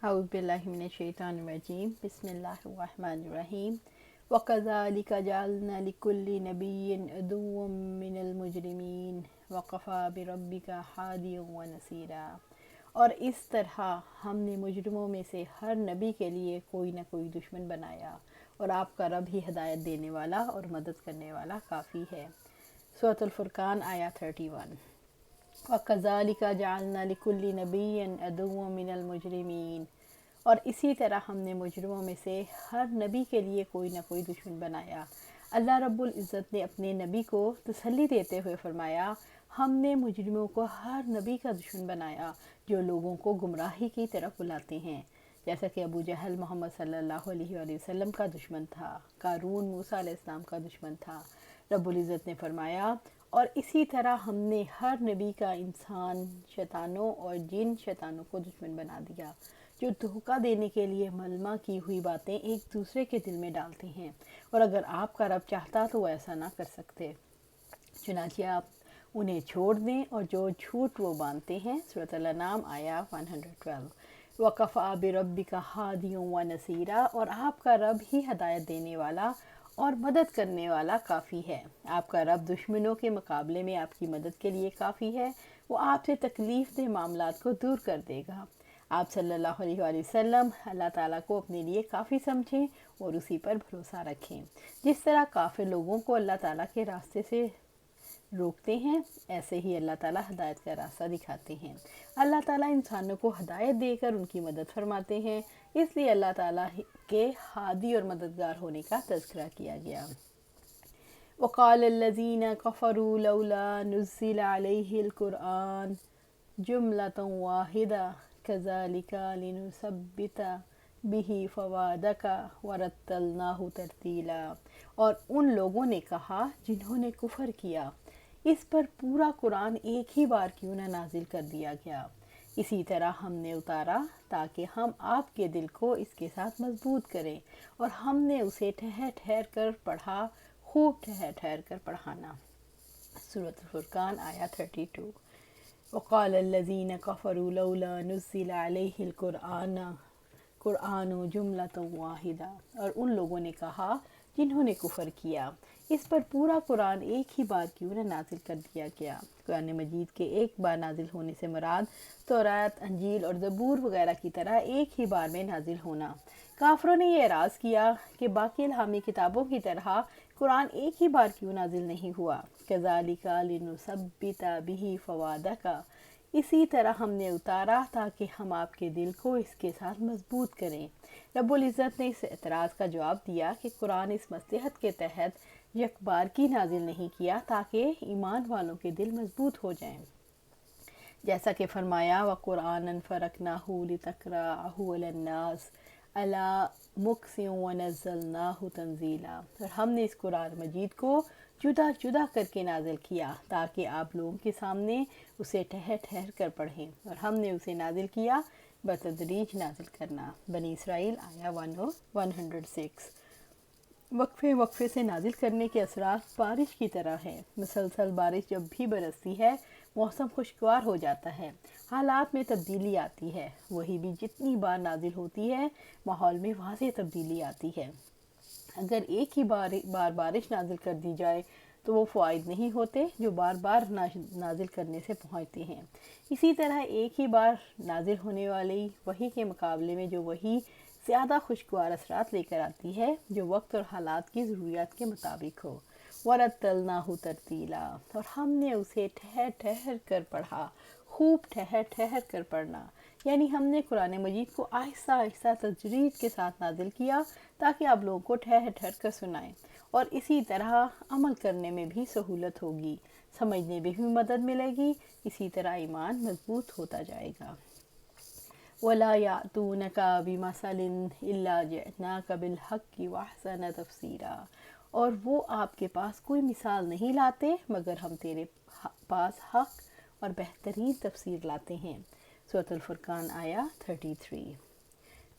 أعوذ بالله من الشيطان الرجيم بسم الله الرحمن الرحيم وكذلك جعلنا لكل نبي عدوا من المجرمين وكفى بربك هاديا ونصيرا۔ اور اس طرح ہم نے مجرموں میں سے ہر نبی کے لیے کوئی نہ کوئی دشمن بنایا، اور آپ کا رب ہی ہدایت دینے والا اور مدد کرنے والا کافی ہے۔ سورۃ الفرقان آیا 31۔ وَكَذَلِكَ جَعَلْنَا لِكُلِّ نَبِيٍّ عَدُوًّا مِّنَ الْمُجْرِمِينَ، اور اسی طرح ہم نے مجرموں میں سے ہر نبی کے لیے کوئی نہ کوئی دشمن بنایا۔ اللہ رب العزت نے اپنے نبی کو تسلی دیتے ہوئے فرمایا، ہم نے مجرموں کو ہر نبی کا دشمن بنایا جو لوگوں کو گمراہی کی طرف بلاتے ہیں، جیسا کہ ابو جہل محمد صلی اللہ علیہ وآلہ وسلم کا دشمن تھا، قارون موسیٰ علیہ السلام کا دشمن تھا۔ رب العزت نے فرمایا، اور اسی طرح ہم نے ہر نبی کا انسان شیطانوں اور جن شیطانوں کو دشمن بنا دیا، جو دھوکہ دینے کے لیے ملمہ کی ہوئی باتیں ایک دوسرے کے دل میں ڈالتے ہیں، اور اگر آپ کا رب چاہتا تو وہ ایسا نہ کر سکتے، چنانچہ آپ انہیں چھوڑ دیں اور جو جھوٹ وہ باندھتے ہیں۔ سورۃ الانعام آیا 112۔ وَكَفَىٰ بِرَبِّكَ هَادِيًا وَنَصِيرًا، اور آپ کا رب ہی ہدایت دینے والا اور مدد کرنے والا کافی ہے۔ آپ کا رب دشمنوں کے مقابلے میں آپ کی مدد کے لیے کافی ہے، وہ آپ سے تکلیف دہ معاملات کو دور کر دے گا۔ آپ صلی اللہ علیہ وآلہ وسلم اللہ تعالیٰ کو اپنے لیے کافی سمجھیں اور اسی پر بھروسہ رکھیں۔ جس طرح کافر لوگوں کو اللہ تعالیٰ کے راستے سے روکتے ہیں، ایسے ہی اللہ تعالیٰ ہدایت کا راستہ دکھاتے ہیں۔ اللہ تعالیٰ انسانوں کو ہدایت دے کر ان کی مدد فرماتے ہیں، اس لیے اللہ تعالیٰ کے ہادی اور مددگار ہونے کا تذکرہ کیا گیا۔ وقال الذين كفروا لولا نزل عليه القرآن جملة واحدة كذلك لنثبت به فؤادك ورتلناه ترتیلا، اور ان لوگوں نے کہا جنہوں نے کفر کیا، اس پر پورا قرآن ایک ہی بار کیوں نہ نازل کر دیا گیا، اسی طرح ہم نے اتارا تاکہ ہم آپ کے دل کو اس کے ساتھ مضبوط کریں، اور ہم نے اسے ٹھہر ٹھہر کر پڑھا، خوب ٹھہر ٹھہر کر پڑھانا۔ سورۃ الفرقان آیا 32۔ وقال الذين كفروا لولا نزل عليه القرآن جملة واحدة، اور ان لوگوں نے کہا جنہوں نے کفر کیا، اس پر پورا قرآن ایک ہی بار کیوں نہ نازل کر دیا گیا۔ قرآن مجید کے ایک بار نازل ہونے سے مراد تورات، انجیل اور زبور وغیرہ کی طرح ایک ہی بار میں نازل ہونا۔ کافروں نے یہ اعراض کیا کہ باقی الہامی کتابوں کی طرح قرآن ایک ہی بار کیوں نازل نہیں ہوا۔ كَذَلِكَ لِنُثَبِّتَ بِهِ فُؤَادَكَ، اسی طرح ہم نے اتارا تاکہ ہم آپ کے دل کو اس کے ساتھ مضبوط کریں۔ رب العزت نے اس اعتراض کا جواب دیا کہ قرآن اس مصلحت کے تحت یک بار کی نازل نہیں کیا تاکہ ایمان والوں کے دل مضبوط ہو جائیں، جیسا کہ فرمایا وَقُرْآنًا فَرَقْنَاهُ لِتَقْرَأَهُ عَلَى النَّاسِ عَلَى مُكْثٍ وَنَزَّلْنَاهُ تَنزِيلًا، اور ہم نے اس قرآن مجید کو جدا جدا کر کے نازل کیا تاکہ آپ لوگوں کے سامنے اسے ٹھہر ٹھہر کر پڑھیں، اور ہم نے اسے نازل کیا بتدریج نازل کرنا۔ بنی اسرائیل آیا 106۔ وقفے وقفے سے نازل کرنے کے اثرات بارش کی طرح ہے۔ مسلسل بارش جب بھی برستی ہے، موسم خوشگوار ہو جاتا ہے، حالات میں تبدیلی آتی ہے۔ وہی بھی جتنی بار نازل ہوتی ہے، ماحول میں واضح تبدیلی آتی ہے۔ اگر ایک ہی بار بارش نازل کر دی جائے تو وہ فوائد نہیں ہوتے جو بار بار نازل کرنے سے پہنچتے ہیں۔ اسی طرح ایک ہی بار نازل ہونے والی وحی کے مقابلے میں جو وحی زیادہ خوشگوار اثرات لے کر آتی ہے، جو وقت اور حالات کی ضروریات کے مطابق ہو۔ وَرَتَّلْنَاهُ تَرْتِیلًا، اور ہم نے اسے ٹھہر ٹھہر کر پڑھا، خوب ٹھہر ٹھہر کر پڑھنا، یعنی ہم نے قرآن مجید کو آہستہ آہستہ تدریج کے ساتھ نازل کیا تاکہ آپ لوگوں کو ٹھہر ٹھہر کر سنائیں، اور اسی طرح عمل کرنے میں بھی سہولت ہوگی، سمجھنے میں بھی مدد ملے گی، اسی طرح ایمان مضبوط ہوتا جائے گا۔ وَلَا يَأْتُونَكَ بِمَثَلٍ إِلَّا جِئْنَاكَ بِالْحَقِّ وَأَحْسَنَ تَفْسِيرًا، اور وہ آپ کے پاس کوئی مثال نہیں لاتے مگر ہم تیرے پاس حق اور بہترین تفسیر لاتے ہیں۔ سورۃ الفرقان آیا 33۔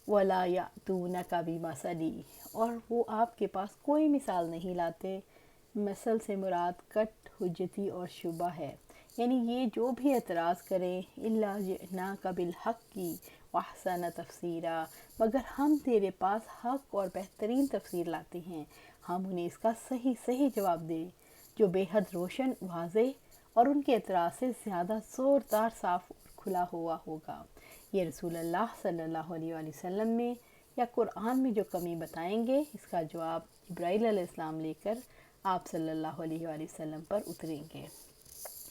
وَلَا يَأْتُونَكَ بِمَثَلٍ، اور وہ آپ کے پاس کوئی مثال نہیں لاتے، مثل سے مراد کٹ، حجتی اور شبہ ہے، یعنی یہ جو بھی اعتراض کریں، إِلَّا جِئْنَاكَ بِالْحَقِّ، वअहसन तफसीरा, मगर हम तेरे पास हक और बेहतरीन तफसीर लाते हैं। हम उन्हें इसका सही सही जवाब दें जो बेहद रोशन, वाज़ेह और उनके एतराज़ से ज़्यादा ज़ोरदार, साफ़ और खुला हुआ होगा। ये रसूलुल्लाह सल्लल्लाहु अलैहि वसल्लम में या कुरान में जो कमी बताएंगे, इसका जवाब जिब्राइल अलैहिस्सलाम लेकर आप सल्लल्लाहु अलैहि वसल्लम पर उतरेंगे।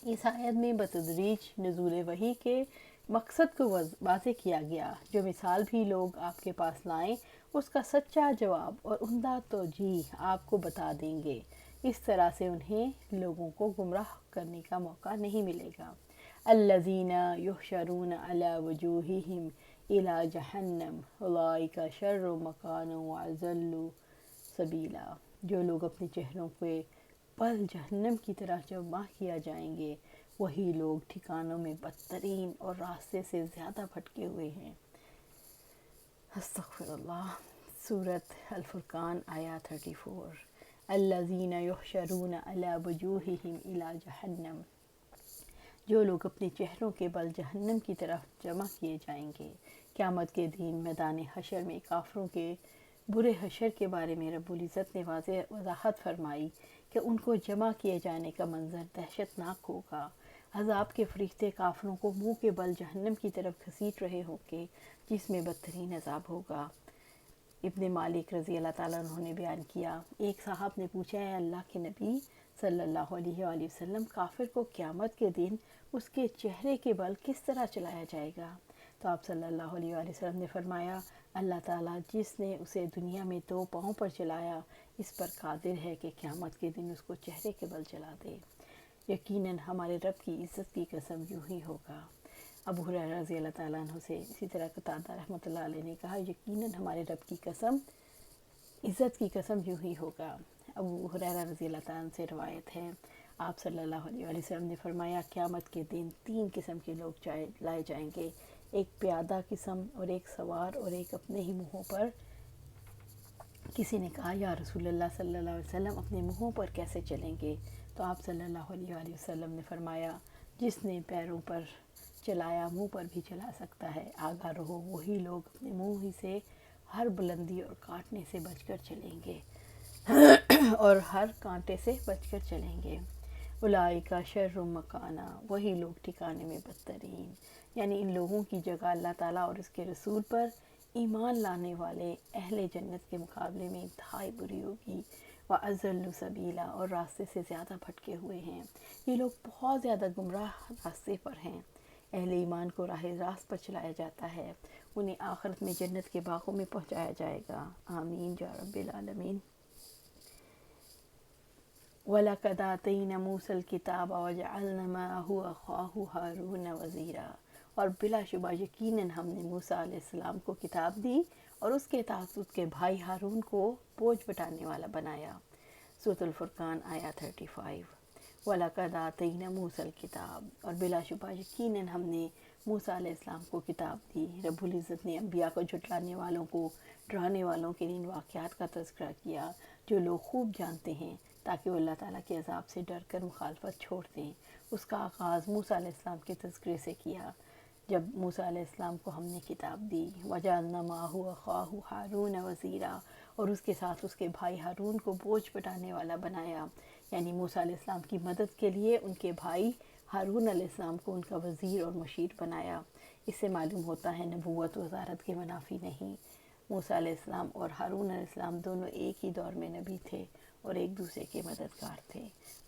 इस आयत में बतदरीज नुज़ूल वही के मकसद को वाज़ेह किया गया। जो मिसाल भी लोग आपके पास लाएं, उसका सच्चा जवाब और उम्दा तौजीह आपको बता देंगे। इस तरह से उन्हें लोगों को गुमराह करने का मौका नहीं मिलेगा। अल्लज़ीना युहशरून अला वजूहिहिम इला जहन्नम उलाइका शर्रु मकानो व अज़ल्लु सबीला, जो लोग अपने चेहरों पे बल जहन्नम की तरह जमा किया जाएंगे, वही लोग ठिकानों में बदतरीन और रास्ते से ज़्यादा भटके हुए हैं। अस्तग़फिरुल्लाह। सूरत अल फुरक़ान आया 34। अल्लज़ीना युहशरून अला वजूहिहिम इला जहन्नम, जो लोग अपने चेहरों के बल जहन्नम की तरफ जमा किए जाएंगे। क़यामत के दिन मैदान हशर में काफिरों के बुरे हशर के बारे में रब्बुल इज़्ज़त ने वज़ाहत फरमाई कि उनको जमा किए जाने का मंजर दहशतनाक होगा। अज़ाब के फरिश्ते काफिरों को मुंह के बल जहन्नम की तरफ घसीट रहे होंगे, जिसमें बदतरीन अज़ाब होगा। इब्न मालिक रज़ी अल्लाह ताला अन्हु ने बयान किया, एक साहब ने पूछा, है अल्लाह के नबी सल्लल्लाहु अलैहि वसल्लम, काफिर को क़यामत के दिन उसके चेहरे के बल किस तरह चलाया जाएगा? तो आप सल्लल्लाहु अलैहि वसल्लम ने फरमाया, अल्लाह ताला जिसने उसे दुनिया में 2 पाँव पर चलाया, इस पर कादिर है कि क़यामत के दिन उसको चेहरे के बल चला दे। यकीनन हमारे रब की इज़्ज़त की कसम यूँ ही होगा। अबू हुरैरा रज़ी अल्लाह ताला अन्हु से इसी तरह कतादा रहमतुल्लाह अलैह ने कहा, यकीनन हमारे रब की कसम, इज़्ज़त की कसम यूँ ही होगा। अबू हुरैरा रज़ी अल्लाह ताला से रवायत है, आप सल्लल्लाहु अलैहि वसल्लम ने फरमाया, क़यामत के दिन 3 किस्म के लोग लाए जाएंगे, एक प्यादा किस्म और एक सवार और एक अपने ही मुँहों पर। किसी ने कहा, या रसूलल्लाह सल्लल्लाहु अलैहि वसल्लम, अपने मुँहों पर कैसे चलेंगे? तो आप सल्लल्लाहु अलैहि वसल्लम ने फरमाया, जिसने पैरों पर चलाया मुंह पर भी चला सकता है। आगा रहो, वही लोग अपने मुंह ही से हर बुलंदी और काटने से बचकर चलेंगे और हर कांटे से बचकर चलेंगे। उलाइका शर्रु मकाना, वही लोग ठिकाने में बदतरीन, यानी इन लोगों की जगह अल्लाह ताला और उसके रसूल पर ईमान लाने वाले अहले जन्नत के मुकाबले में इंतहाई बुरी होगी। व अज़ल्लु सबीला, और रास्ते से ज़्यादा भटके हुए हैं। ये लोग बहुत ज़्यादा गुमराह रास्ते पर हैं। अहले ईमान को राह रास्त पर चलाया जाता है, उन्हें आखिरत में जन्नत के बागों में पहुंचाया जाएगा। आमीन या रब्बिल आलमीन। वलक़द आतैना मूसल किताब वजअलना मअहू अख़ाहू हारून वज़ीरा, और बिलाशुबा यकीनन हमने मूसा अलैहिस्सलाम को किताब दी और उसके साथ उसके भाई हारून को बोझ बटाने वाला बनाया। सूरतुल फुरक़ान आया 35। वलक़द आतैना मूसल किताब, और बिलाशुबा यकीनन हमने मूसा अलैहिस्सलाम को किताब दी। रब्बुल इज़्ज़त ने अंबिया को झुटलाने वालों को, डराने वालों के इन वाक़यात का तज़किरा किया जो लोग खूब जानते हैं, ताकि वो अल्लाह ताला के अज़ाब से डर कर मुखालफत छोड़ दें। उसका आगाज़ मूसा अलैहिस्सलाम के तज़किरे से किया, जब मूसा अलैहिस्सलाम को हमने किताब दी। वजअलना मअहू अख़ाहू हारून वज़ीरा, और उसके साथ उसके भाई हारून को बोझ बटाने वाला बनाया, यानी मूसा अलैहिस्सलाम की मदद के लिए उनके भाई हारून अलैहिस्सलाम को उनका वज़ीर और मुशीर बनाया। इससे मालूम होता है नबूवत वज़ारत के मनाफी नहीं। मूसा अलैहिस्सलाम और हारून अलैहिस्सलाम दोनों एक ही दौर में नबी थे और एक दूसरे के मददगार थे।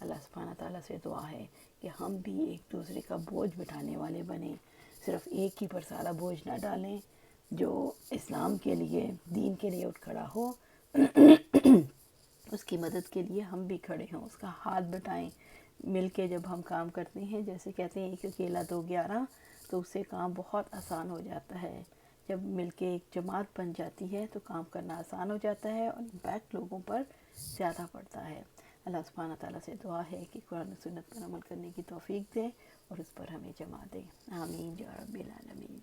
अल्लाह सुब्हानहू तआला से दुआ है कि हम भी एक दूसरे का बोझ बिठाने वाले बने, सिर्फ़ एक ही पर सारा बोझ ना डालें। जो इस्लाम के लिए, दीन के लिए उठ खड़ा हो उसकी मदद के लिए हम भी खड़े हों, उसका हाथ बटाएं। मिल के जब हम काम करते हैं, जैसे कहते हैं एक अकेला 2 11, तो उससे काम बहुत आसान हो जाता है। जब मिल के एक जमात बन जाती है तो काम करना आसान हो जाता है और इम्पैक्ट लोगों पर ज़्यादा पड़ता है। अल्लाह सुब्हानहू तआला से दुआ है कि कुरान और सुन्नत पर अमल करने की तौफीक दे और उस पर हमें जमा दे। आमीन या रब्बिल आलमीन।